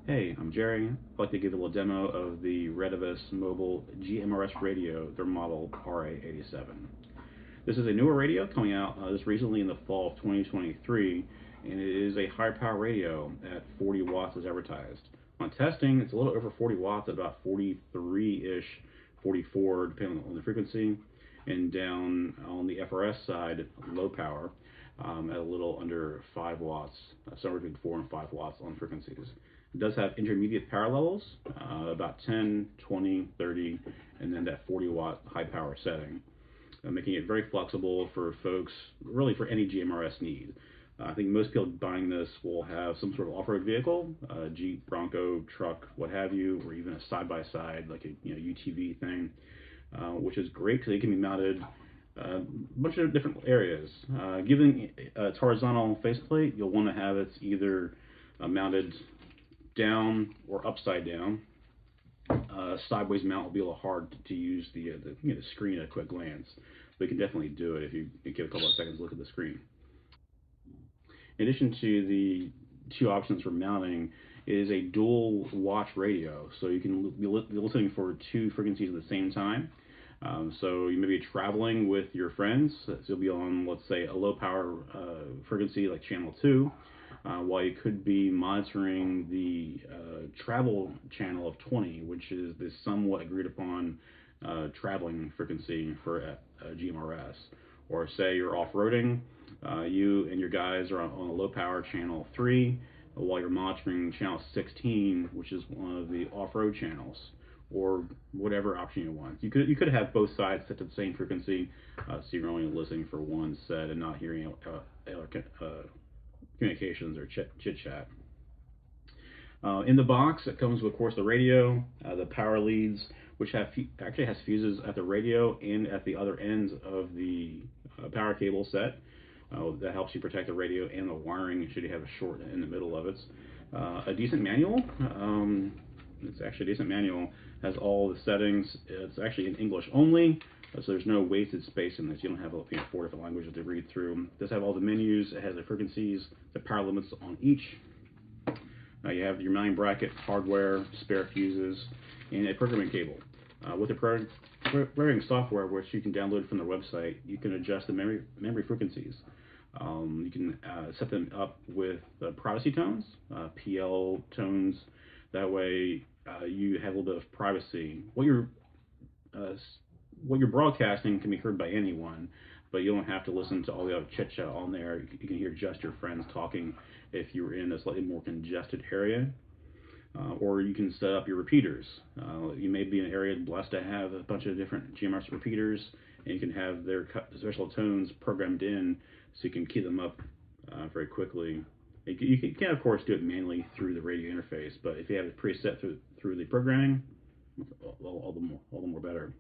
Hey, I'm Jerry. I'd like to give a little demo of the Retevis mobile GMRS radio, their model RA87. This is a newer radio coming out just recently in the fall of 2023, and it is a high power radio at 40 watts as advertised. On testing, it's a little over 40 watts, at about 43-ish, 44 depending on the frequency, and down on the FRS side, low power, at a little under 5 watts, somewhere between 4 and 5 watts on frequencies. It does have intermediate power levels, about 10, 20, 30, and then that 40-watt high power setting, making it very flexible for folks, really for any GMRS need. I think most people buying this will have some sort of off-road vehicle, Jeep, Bronco, truck, what have you, or even a side-by-side, like a UTV thing, which is great because they can be mounted a bunch of different areas. Given its horizontal faceplate, you'll want to have it either mounted down or upside down. Sideways mount will be a little hard to use the screen at a quick glance, but you can definitely do it if you give a couple of seconds to look at the screen. In addition to the two options for mounting, it is a dual watch radio, so you can be listening for two frequencies at the same time. So you may be traveling with your friends, so you'll be on, let's say, a low power frequency like channel 2, while you could be monitoring the travel channel of 20, which is the somewhat agreed upon traveling frequency for GMRS. Or say you're off-roading, you and your guys are on a low power channel 3 while you're monitoring channel 16, which is one of the off-road channels, or whatever option you want. You could have both sides set to the same frequency, so you're only listening for one set and not hearing communications or chit chat. In the box, it comes with, of course, the radio, the power leads, which actually has fuses at the radio and at the other ends of the power cable set. That helps you protect the radio and the wiring should you have a short in the middle of it. A decent manual. It's actually a decent manual. Has all the settings. It's actually in English only, so there's no wasted space in this. You don't have 4 different languages to read through. It does have all the menus. It has the frequencies, the power limits on each. You have your mounting bracket, hardware, spare fuses, and a programming cable. With the programming software, which you can download from their website, you can adjust the memory frequencies. You can set them up with privacy tones, PL tones. That way, you have a little bit of privacy. Uh, what you're broadcasting can be heard by anyone, but you don't have to listen to all the other chit chat on there. You can hear just your friends talking if you're in a slightly more congested area. Or you can set up your repeaters. You may be in an area blessed to have a bunch of different GMRS repeaters, and you can have their special tones programmed in so you can key them up very quickly. You can, of course, do it manually through the radio interface, but if you have it preset through the programming, all the more better.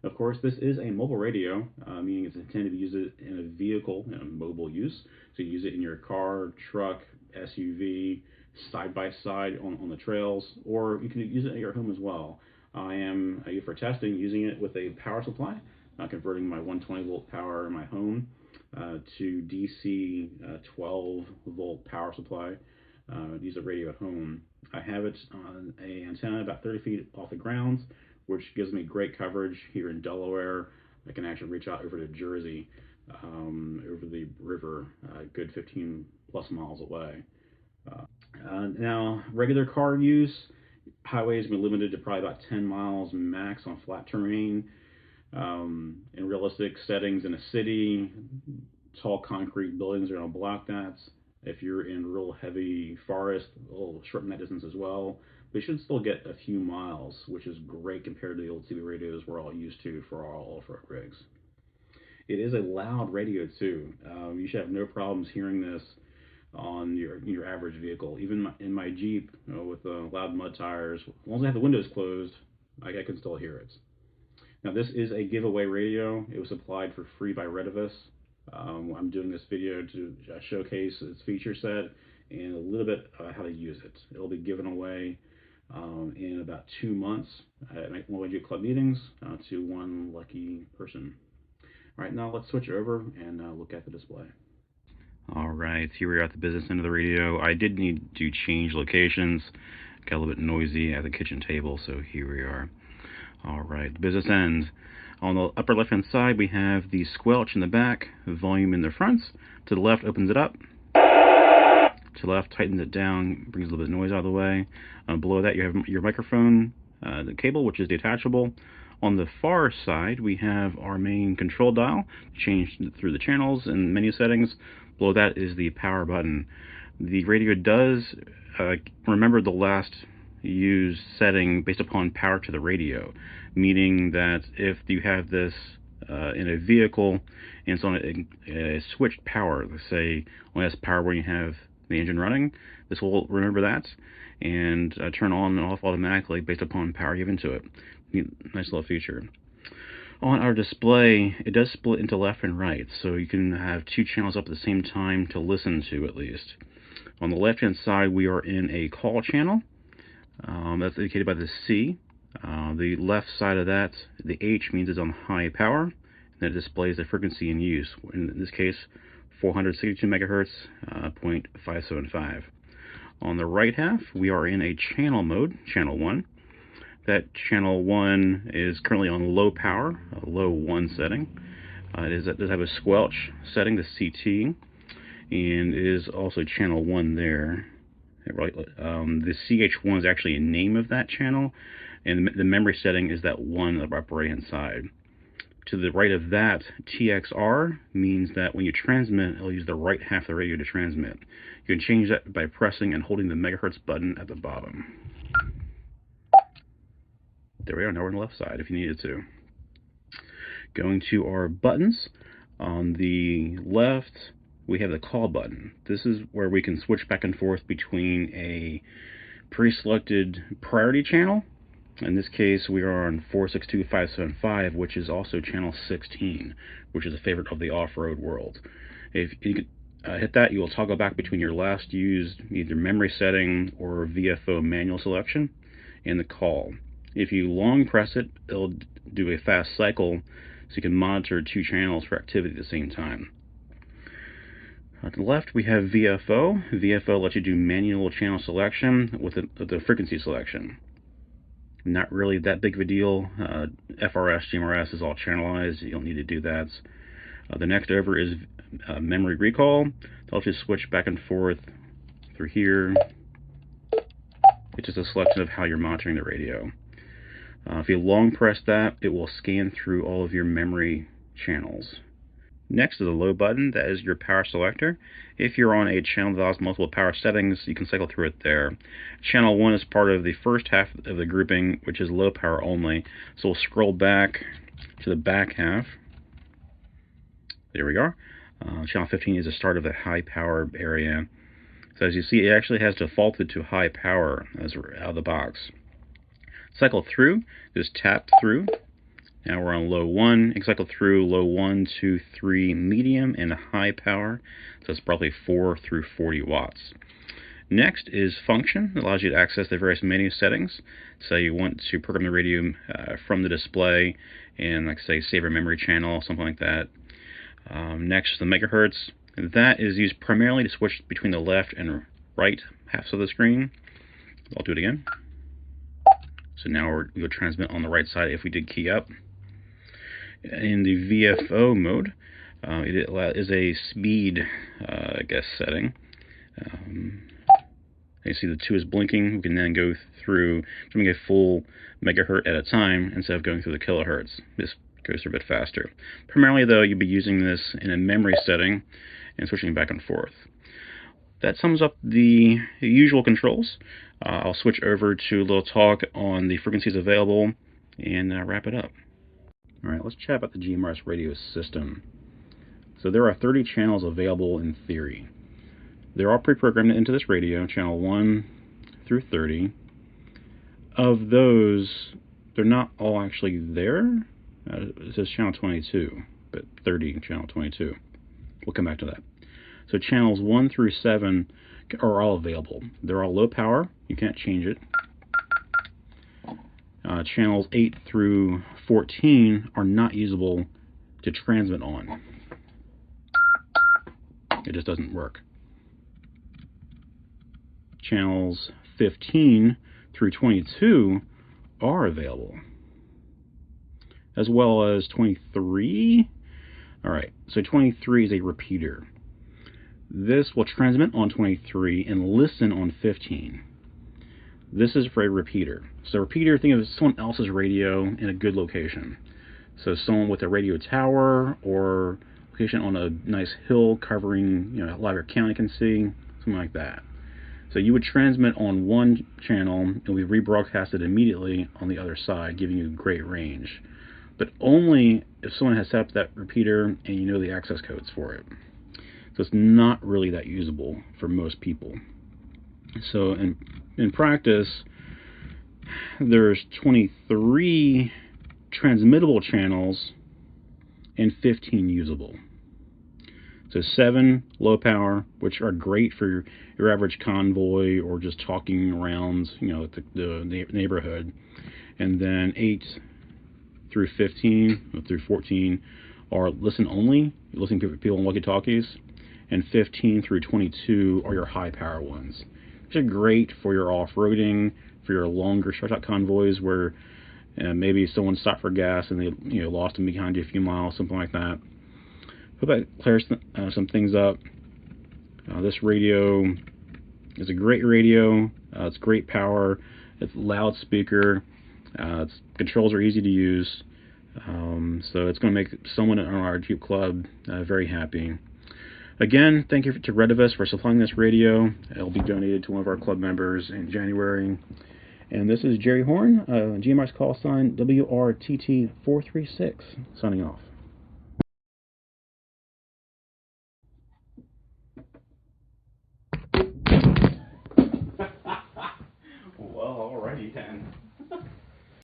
Of course, this is a mobile radio, meaning it's intended to use it in a vehicle, in a mobile use. So you use it in your car, truck, SUV, side by side on the trails, or you can use it at your home as well. I am, for testing, using it with a power supply, converting my 120 volt power in my home to DC 12 volt power supply. Use a radio at home. I have it on an antenna about 30 feet off the ground, which gives me great coverage here in Delaware. I can actually reach out over to Jersey, over the river, a good 15 plus miles away. Now, regular car use, highways are limited to probably about 10 miles max on flat terrain. In realistic settings in a city, tall concrete buildings are going to block that. If you're in real heavy forest, it'll shorten that distance as well. But you should still get a few miles, which is great compared to the old CB radios we're all used to for our off-road rigs. It is a loud radio too. You should have no problems hearing this on your average vehicle. Even in my Jeep, with loud mud tires, as long as I have the windows closed, I can still hear it. Now this is a giveaway radio. It was supplied for free by Retevis. I'm doing this video to showcase its feature set and a little bit how to use it. It'll be given away in about 2 months at my Jeep Club meetings to one lucky person. All right, now let's switch over and look at the display. Alright, here we are at the business end of the radio. I did need to change locations. Got a little bit noisy at the kitchen table, so here we are. Alright, business end. On the upper left hand side we have the squelch in the back, volume in the front. To the left opens it up. To the left tightens it down, brings a little bit of noise out of the way. Below that you have your microphone, the cable, which is detachable. On the far side we have our main control dial, change through the channels and menu settings. Below that is the power button. The radio does remember the last used setting based upon power to the radio, meaning that if you have this in a vehicle and it's on a switched power, let's say only has power when you have the engine running, this will remember that and turn on and off automatically based upon power given to it. Nice little feature. On our display, it does split into left and right, so you can have two channels up at the same time to listen to, at least. On the left hand side we are in a call channel. That's indicated by the C. The left side of that, the H, means it's on high power, and that displays the frequency in use. In this case, 462 megahertz, 0.575. On the right half, we are in a channel mode, channel 1. That channel 1 is currently on low power, a low 1 setting. It does have a squelch setting, the CT, and it is also channel 1 there. The CH1 is actually a name of that channel, and the memory setting is that 1 on the upper right hand side. To the right of that, TXR means that when you transmit, it'll use the right half of the radio to transmit. You can change that by pressing and holding the megahertz button at the bottom. There we are, now we're on the left side if you needed to. Going to our buttons, on the left we have the call button. This is where we can switch back and forth between a pre-selected priority channel. In this case we are on 462.575, which is also channel 16, which is a favorite of the off-road world. If you hit that, you will toggle back between your last used either memory setting or VFO manual selection and the call. If you long press it, it'll do a fast cycle so you can monitor two channels for activity at the same time. On the left we have VFO. VFO lets you do manual channel selection with the frequency selection. Not really that big of a deal. FRS, GMRS is all channelized. You don't need to do that. The next over is memory recall. I'll just switch back and forth through here. It's just a selection of how you're monitoring the radio. If you long press that, it will scan through all of your memory channels. Next is the low button. That is your power selector. If you're on a channel that has multiple power settings, you can cycle through it there. Channel 1 is part of the first half of the grouping, which is low power only. So we'll scroll back to the back half. There we are. Channel 15 is the start of the high power area. So as you see, it actually has defaulted to high power as we're out of the box. Cycle through, just tap through. Now we're on low 1. You can cycle through low 1, 2, 3, medium, and high power. So it's probably 4 through 40 watts. Next is function. It allows you to access the various menu settings. So you want to program the radio from the display and, like say, save a memory channel, something like that. Next is the megahertz. That is used primarily to switch between the left and right halves of the screen. I'll do it again. So now we'll transmit on the right side if we did key up. In the VFO mode, it is a speed, setting. You see the 2 is blinking. We can then go through doing a full megahertz at a time instead of going through the kilohertz. This goes through a bit faster. Primarily, though, you'll be using this in a memory setting and switching back and forth. That sums up the usual controls. I'll switch over to a little talk on the frequencies available and wrap it up. Alright, let's chat about the GMRS radio system. So there are 30 channels available in theory. They're all pre-programmed into this radio, channel 1 through 30. Of those, they're not all actually there. It says channel 22, but 30 channel 22. We'll come back to that. So channels 1 through 7 are all available. They're all low power. You can't change it. Channels 8 through 14 are not usable to transmit on. It just doesn't work. Channels 15 through 22 are available, as well as 23. Alright, so 23 is a repeater. This will transmit on 23 and listen on 15. This is for a repeater. So repeater, think of it as someone else's radio in a good location. So someone with a radio tower or location on a nice hill covering, you know, Laver County can see, something like that. So you would transmit on one channel and we rebroadcast it immediately on the other side, giving you great range. But only if someone has set up that repeater and you know the access codes for it. So it's not really that usable for most people. So in practice, there's 23 transmittable channels and 15 usable. So 7 low power, which are great for your average convoy or just talking around, you know, the neighborhood. And then 8 through 15, or through 14 are listen only, you're listening to people on walkie-talkies. And 15 through 22 are your high power ones, which are great for your off-roading, for your longer stretch-out convoys where maybe someone stopped for gas and they lost them behind you a few miles, something like that. Hope that clears some things up. This radio is a great radio. It's great power. It's loudspeaker. Its controls are easy to use. So it's going to make someone in our Jeep Club very happy. Again, thank you to Retevis for supplying this radio. It'll be donated to one of our club members in January. And this is Jerry Horn, GMRS call sign WRTT436, signing off. Well, alrighty then.